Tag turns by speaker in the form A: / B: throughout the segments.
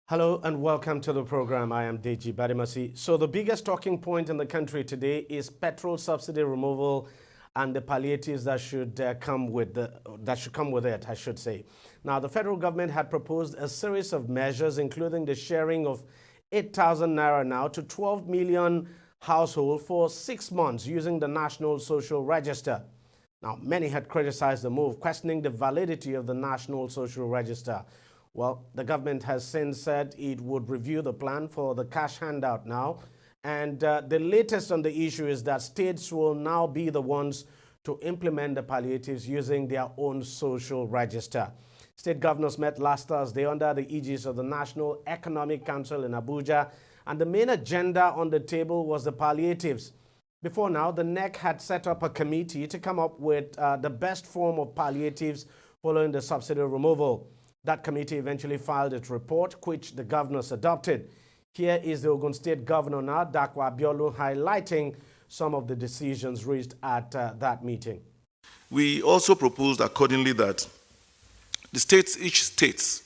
A: Hello and welcome to the program. I am DEJI360. So the biggest talking point in the country today is petrol subsidy removal and the palliatives that should come with it, I should say. Now, the federal government had proposed a series of measures, including the sharing of 8,000 naira now to 12 million households for 6 months using the National Social Register. Now, many had criticized the move, questioning the validity of the National Social Register. Well, the government has since said it would review the plan for the cash handout now. And the latest on the issue is that states will now be the ones to implement the palliatives using their own social register. State governors met last Thursday under the aegis of the National Economic Council in Abuja, and the main agenda on the table was the palliatives. Before now, the NEC had set up a committee to come up with the best form of palliatives following the subsidy removal. That committee eventually filed its report, which the governors adopted. Here is the Ogun State Governor now, Dakwa Abiolu, highlighting some of the decisions reached at that meeting.
B: We also proposed accordingly that each state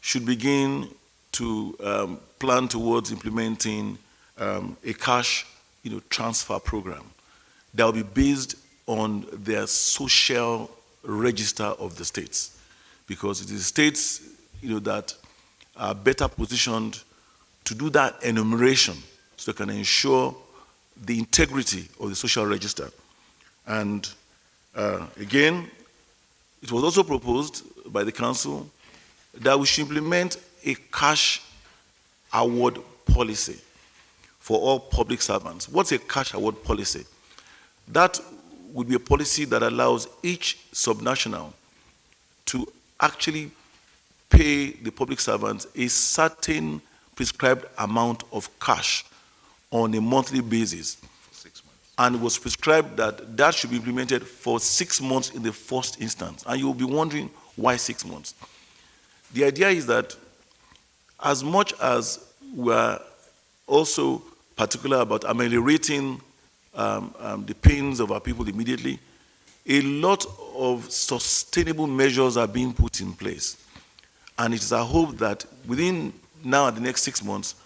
B: should begin to plan towards implementing a cash transfer program that will be based on their social register of the states. Because it is states that are better positioned to do that enumeration so they can ensure the integrity of the social register. And again, it was also proposed by the council that we should implement a cash award policy for all public servants. What's a cash award policy? That would be a policy that allows each subnational to actually pay the public servants a certain prescribed amount of cash on a monthly basis.
C: For 6 months.
B: And it was prescribed that that should be implemented for 6 months in the first instance. And you'll be wondering, why 6 months? The idea is that as much as we're also particular about ameliorating the pains of our people immediately, a lot of sustainable measures are being put in place. And it is our hope that within now and the next 6 months,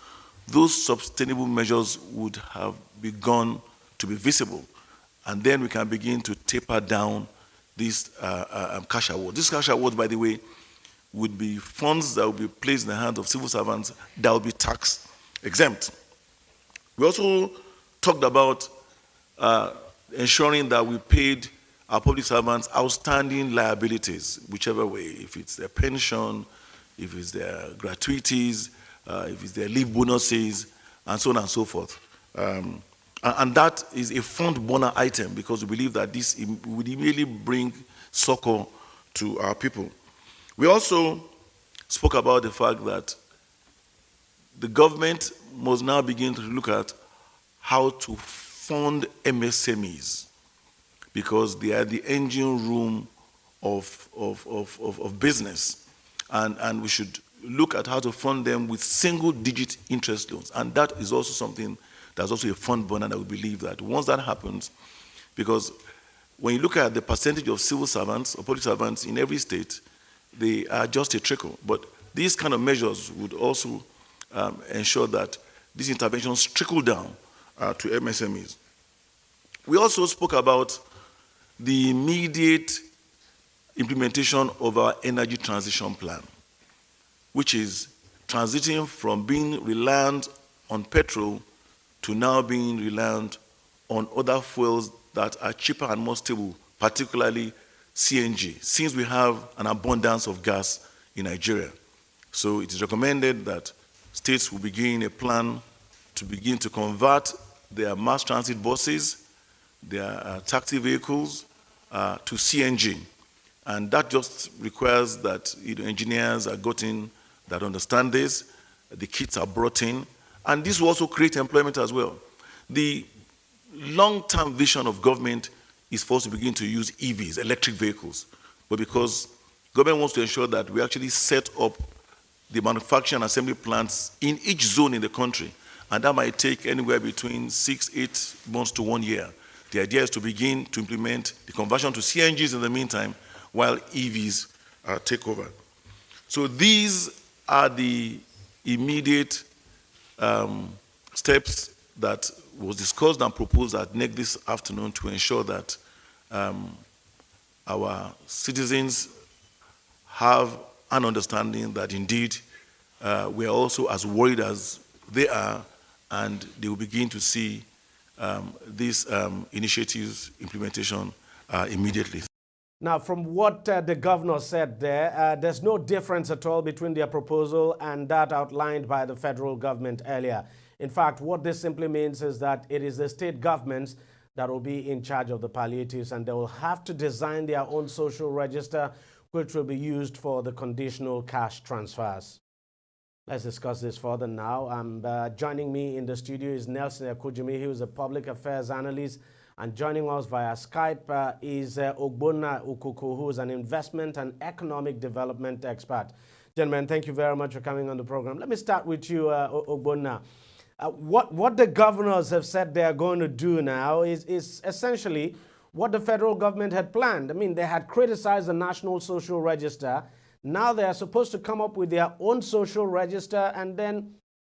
B: those sustainable measures would have begun to be visible. And then we can begin to taper down these cash awards. These cash awards, by the way, would be funds that will be placed in the hands of civil servants that will be tax exempt. We also talked about ensuring that we paid our public servants outstanding liabilities, whichever way, if it's their pension, if it's their gratuities, if it's their leave bonuses, and so on and so forth. And that is a front burner item because we believe that this would immediately bring succor to our people. We also spoke about the fact that the government must now begin to look at how to fund MSMEs, because they are the engine room of business. And we should look at how to fund them with single-digit interest loans. And that is also something that's also a fund burner that we believe that once that happens, because when you look at the percentage of civil servants or public servants in every state, they are just a trickle. But these kind of measures would also ensure that these interventions trickle down to MSMEs. We also spoke about the immediate implementation of our energy transition plan, which is transiting from being reliant on petrol to now being reliant on other fuels that are cheaper and more stable, particularly CNG, since we have an abundance of gas in Nigeria. So it is recommended that states will begin a plan to begin to convert their mass transit buses, their taxi vehicles, to CNG. And that just requires that engineers are gotten that understand this, the kits are brought in, and this will also create employment as well. The long-term vision of government is for us to begin to use EVs, electric vehicles. But because government wants to ensure that we actually set up the manufacturing and assembly plants in each zone in the country, and that might take anywhere between 6, 8 months to 1 year. The idea is to begin to implement the conversion to CNGs in the meantime, while EVs take over. So these are the immediate steps that was discussed and proposed at NEC this afternoon to ensure that our citizens have an understanding that indeed we are also as worried as they are, and they will begin to see these initiatives implementation immediately.
A: Now, from what the governor said there, there's no difference at all between their proposal and that outlined by the federal government earlier. In fact, what this simply means is that it is the state governments that will be in charge of the palliatives, and they will have to design their own social register, which will be used for the conditional cash transfers. Let's discuss this further now. Joining me in the studio is Nelson Ekujimi, who is a public affairs analyst. And joining us via Skype is Ogbonna Ukuku, who is an investment and economic development expert. Gentlemen, thank you very much for coming on the program. Let me start with you, Ogbonna. What the governors have said they are going to do now is essentially what the federal government had planned. I mean, they had criticized the National Social Register. Now they are supposed to come up with their own social register, and then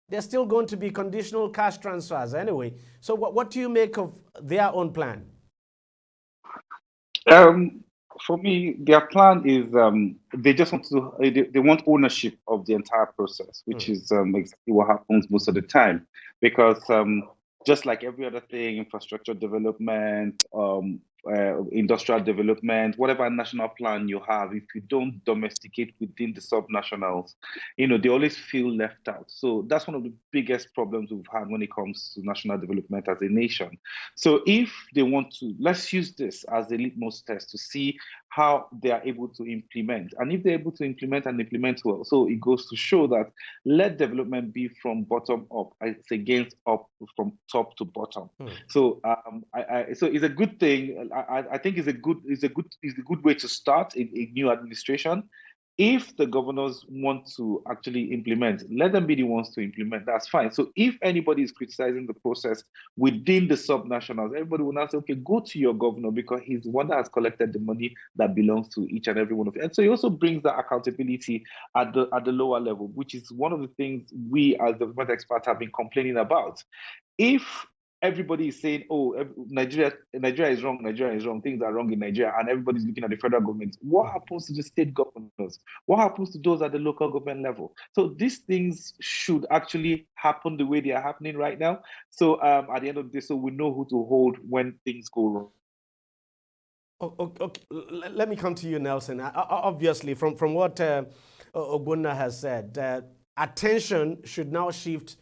A: there's still going to be conditional cash transfers anyway. So what do you make of their own plan?
C: For me, their plan is they just want to they want ownership of the entire process, which is exactly what happens most of the time. Because just like every other thing, infrastructure development, industrial development, whatever national plan you have, if you don't domesticate within the subnationals, they always feel left out. So that's one of the biggest problems we've had when it comes to national development as a nation. So if they want to, let's use this as a litmus test to see how they are able to implement. And if they're able to implement and implement well, so it goes to show that let development be from bottom up, it's against up from top to bottom. So so it's a good thing. I think it's a good way to start a new administration. If the governors want to actually implement, let them be the ones to implement. That's fine. So if anybody is criticizing the process within the subnationals, everybody will now say, okay, go to your governor because he's the one that has collected the money that belongs to each and every one of you. And so he also brings that accountability at the lower level, which is one of the things we as development experts have been complaining about. If everybody is saying, oh, Nigeria is wrong, things are wrong in Nigeria, and everybody's looking at the federal government, what happens to the state governors? What happens to those at the local government level? So these things should actually happen the way they are happening right now. So at the end of the day, so we know who to hold when things go wrong.
A: Okay. Let me come to you, Nelson. Obviously, from what Ogbonna has said, attention should now shift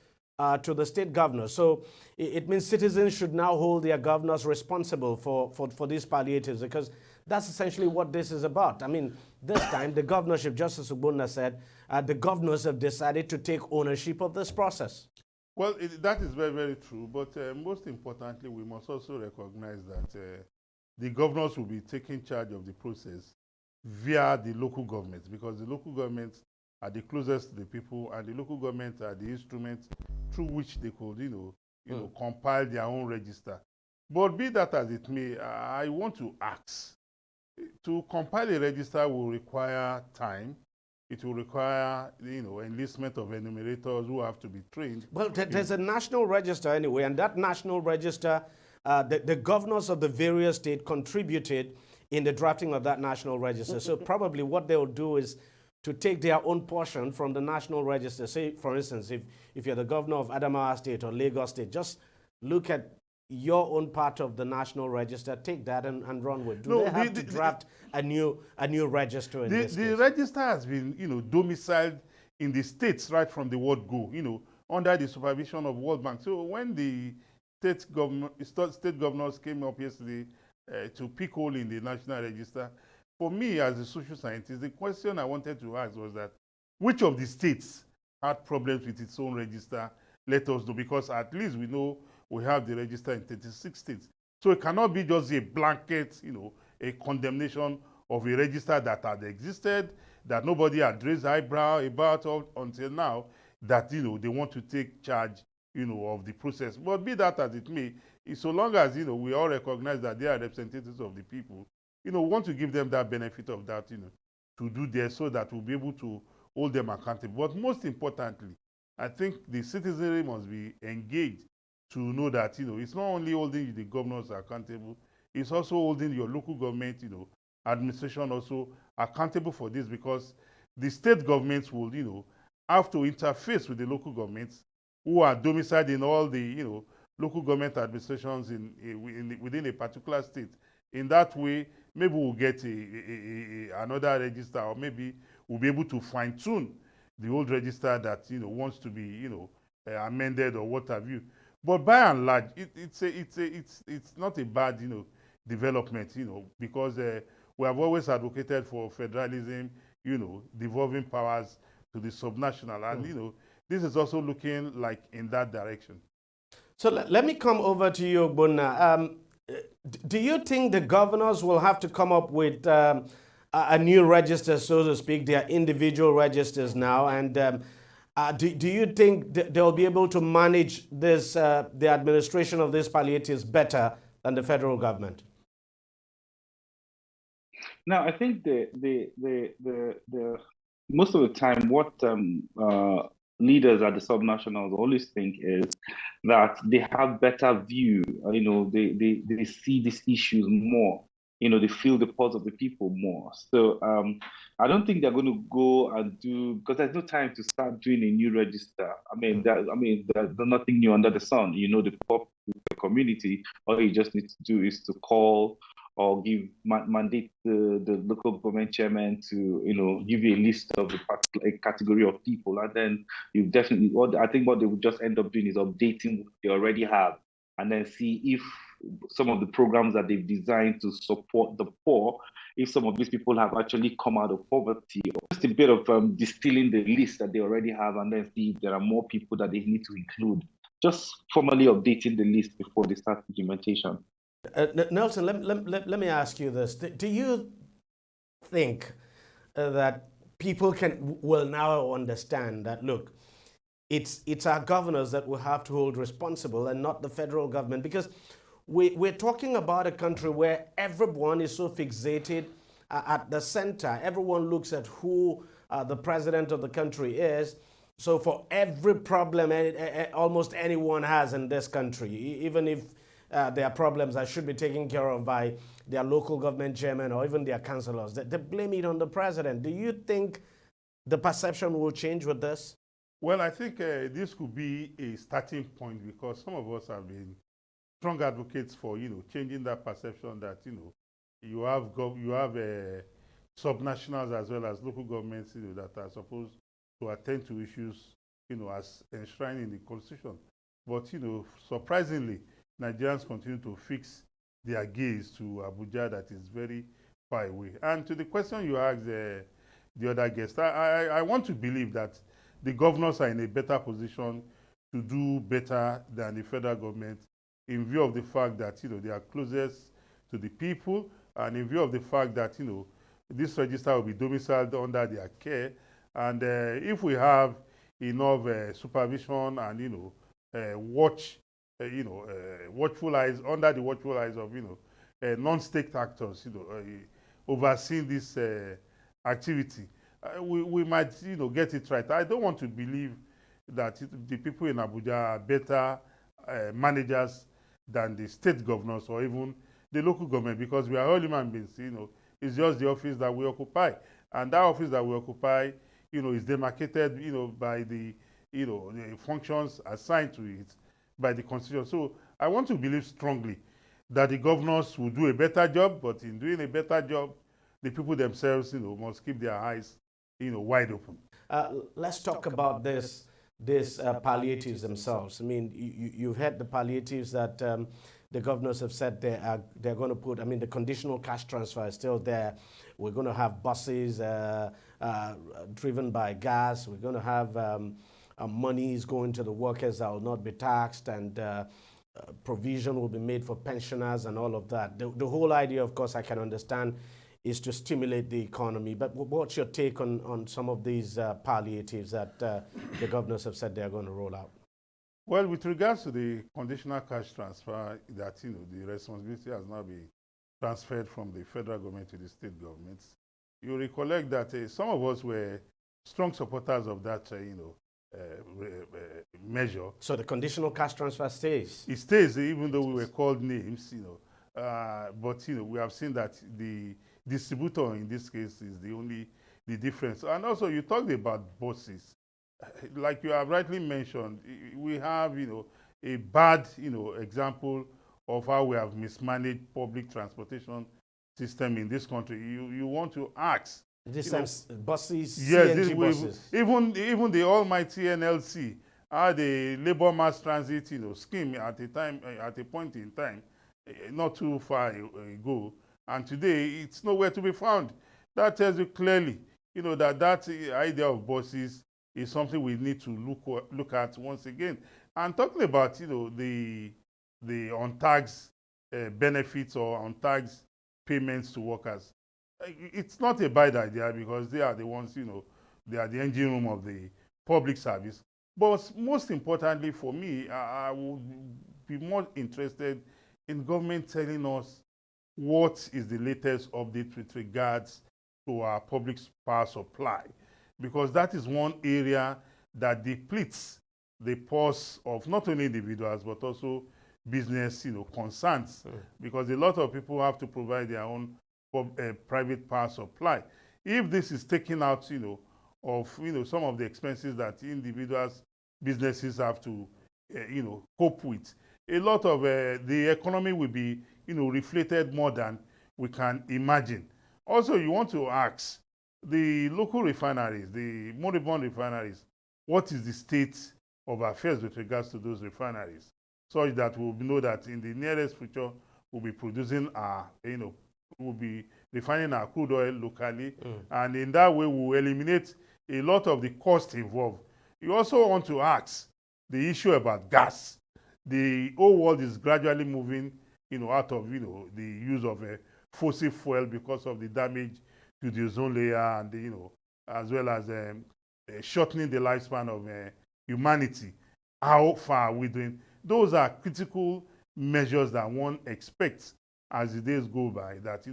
A: to the state governors. So it means citizens should now hold their governors responsible for these palliatives, because that's essentially what this is about. I mean, this time the governorship, just as Ogbonna said, the governors have decided to take ownership of this process.
D: Well, that is very, very true. But most importantly, we must also recognize that the governors will be taking charge of the process via the local governments, because the local governments are the closest to the people, and the local governments are the instruments through which they could, compile their own register. But be that as it may, I want to ask, to compile a register will require time. It will require, enlistment of enumerators who have to be trained.
A: Well, there's a national register anyway, and that national register, the governors of the various states contributed in the drafting of that national register. So probably what they'll do is to take their own portion from the national register. Say, for instance, if you're the governor of Adamawa State or Lagos State, just look at your own part of the national register, take that and run with. Do they have to draft a new register in this case?
D: The register has been, domiciled in the states right from the word go, under the supervision of World Bank. So when the state governors came up yesterday to pick hole in the national register, for me as a social scientist, the question I wanted to ask was that which of the states had problems with its own register? Let us know, because at least we know we have the register in 36 states. So it cannot be just a blanket, a condemnation of a register that had existed, that nobody had raised eyebrow about until now, that, they want to take charge, of the process. But be that as it may, so long as, we all recognize that they are representatives of the people, we want to give them that benefit of that, to do this so that we'll be able to hold them accountable. But most importantly, I think the citizenry must be engaged to know that, it's not only holding the governors accountable, it's also holding your local government, administration also accountable for this, because the state governments will, have to interface with the local governments who are domiciled in all the, local government administrations within a particular state. In that way, maybe we'll get another register, or maybe we'll be able to fine tune the old register that wants to be amended or what have you. But by and large, it's not a bad development, because we have always advocated for federalism, devolving powers to the subnational, and this is also looking like in that direction.
A: So let me come over to you, Ogbonna. Do you think the governors will have to come up with a new register, so to speak, their individual registers now? And do you think they'll be able to manage this, the administration of these palliatives better than the federal government?
C: Now, I think the most of the time, what leaders at the subnationals always think is that they have better view. They see these issues more. They feel the pulse of the people more. So I don't think they're going to go and do, because there's no time to start doing a new register. There's nothing new under the sun. The poor community, all you just need to do is to call or give mandate the local government chairman to give you a list of a category of people, and then you definitely, I think what they would just end up doing is updating what they already have, and then see if some of the programs that they've designed to support the poor, if some of these people have actually come out of poverty, or just a bit of distilling the list that they already have, and then see if there are more people that they need to include. Just formally updating the list before they start implementation.
A: Nelson, let me ask you this. Do you think that people will now understand that, look, it's our governors that will have to hold responsible and not the federal government? Because we're talking about a country where everyone is so fixated at the center. Everyone looks at who the president of the country is. So for every problem almost anyone has in this country, even if there are problems that should be taken care of by their local government chairman or even their councillors, they blame it on the president. Do you think the perception will change with this?
D: Well, I think this could be a starting point, because some of us have been strong advocates for changing that perception that you have subnationals as well as local governments that are supposed to attend to issues as enshrined in the constitution. But surprisingly, Nigerians continue to fix their gaze to Abuja, that is very far away. And to the question you asked the other guest, I want to believe that the governors are in a better position to do better than the federal government, in view of the fact that they are closest to the people, and in view of the fact that this register will be domiciled under their care. And if we have enough supervision and watchful eyes, under the watchful eyes of non-state actors, overseeing this activity, we might get it right. I don't want to believe that the people in Abuja are better managers than the state governors or even the local government, because we are all human beings. It's just the office that we occupy, and that office that we occupy is demarcated by the the functions assigned to it by the constitution. So I want to believe strongly that the governors will do a better job, but in doing a better job, the people themselves must keep their eyes wide open.
A: Let's talk about these palliatives themselves. I mean, you've heard the palliatives that the governors have said they're going to put. I mean, the conditional cash transfer is still there. We're going to have buses driven by gas. We're going to have monies going to the workers that will not be taxed, and provision will be made for pensioners and all of that. The whole idea, of course, I can understand, is to stimulate the economy. But what's your take on some of these palliatives that the governors have said they're going to roll out?
D: Well, with regards to the conditional cash transfer, that the responsibility has now been transferred from the federal government to the state governments, you recollect that some of us were strong supporters of that measure.
A: So the conditional cash transfer stays.
D: It stays, even though we were called names, but we have seen that the distributor in this case is the difference. And also, you talked about buses. Like you have rightly mentioned, we have a bad example of how we have mismanaged public transportation system in this country. You want to ask.
A: This times buses,
D: Yes,
A: CNG buses.
D: even the almighty NLC had a labor mass transit scheme at a point in time, not too far ago, and today it's nowhere to be found. That tells you clearly that idea of buses is something we need to look at once again. And talking about the untaxed benefits or untaxed payments to workers, it's not a bad idea because they are the ones they are the engine room of the public service. But most importantly for me, I would be more interested in government telling us what is the latest update with regards to our public power supply, because that is one area that depletes the purse of not only individuals but also business concerns, because a lot of people have to provide their own private power supply. If this is taken out of some of the expenses that individuals, businesses have to cope with, a lot of the economy will be reflated more than we can imagine. Also, you want to ask the local refineries, the moribund refineries, what is the state of affairs with regards to those refineries, such that we'll know that in the nearest future we'll be producing we'll be refining our crude oil locally, and in that way we'll eliminate a lot of the cost involved. You also want to ask the issue about gas. The whole world is gradually moving out of the use of fossil fuel because of the damage to the ozone layer, and as well as shortening the lifespan of humanity. How far are we doing? Those are critical measures that one expects as the days go by, that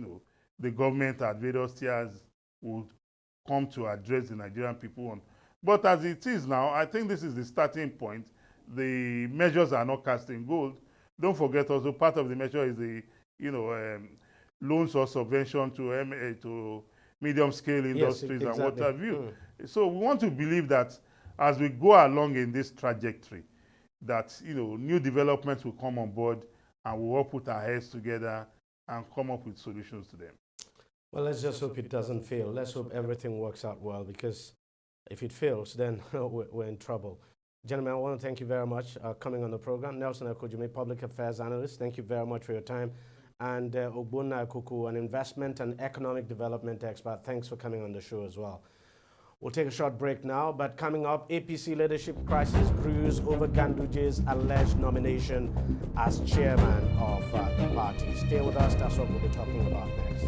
D: the government at various tiers would come to address the Nigerian people on. But as it is now, I think this is the starting point. The measures are not cast in gold. Don't forget also part of the measure is the loans or subvention to medium-scale industries,
A: exactly.
D: and what have you. So we want to believe that as we go along in this trajectory, that new developments will come on board, and we'll all put our heads together and come up with solutions to them.
A: Well, let's just hope it doesn't fail. Let's hope everything works out well, because if it fails, then we're in trouble. Gentlemen, I want to thank you very much coming on the program. Nelson Akojime, Public Affairs Analyst, thank you very much for your time. And Ogbonna Akuku, an investment and economic development expert, thanks for coming on the show as well. We'll take a short break now, but coming up, APC leadership crisis brews over Ganduje's alleged nomination as chairman of the party. Stay with us, that's what we'll be talking about next.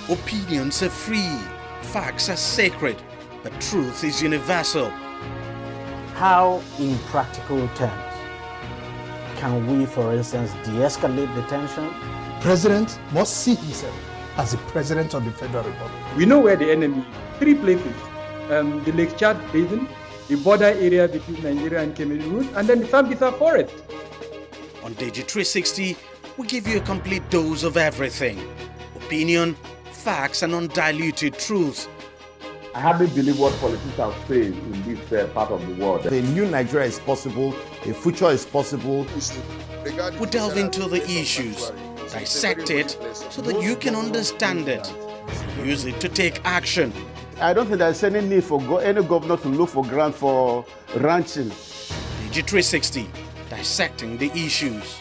E: Opinions are free, facts are sacred, but truth is universal.
F: How, in practical terms, can we, for instance, de-escalate the tension?
G: President must see himself as the President of the Federal Republic.
H: We know where the enemy is. 3 places. The Lake Chad Basin, the border area between Nigeria and Cameroon, and then the Sambisa Forest.
E: On DEJI360, we give you a complete dose of everything. Opinion, facts, and undiluted truth.
I: I hardly believe what politicians say in this part of the world.
G: A new Nigeria is possible, a future is possible.
E: We delve into the issues, dissect it so that you can understand it, and use it to take action.
J: I don't think there's any need for any governor to look for grant for ranching.
E: DEJI360, dissecting the issues.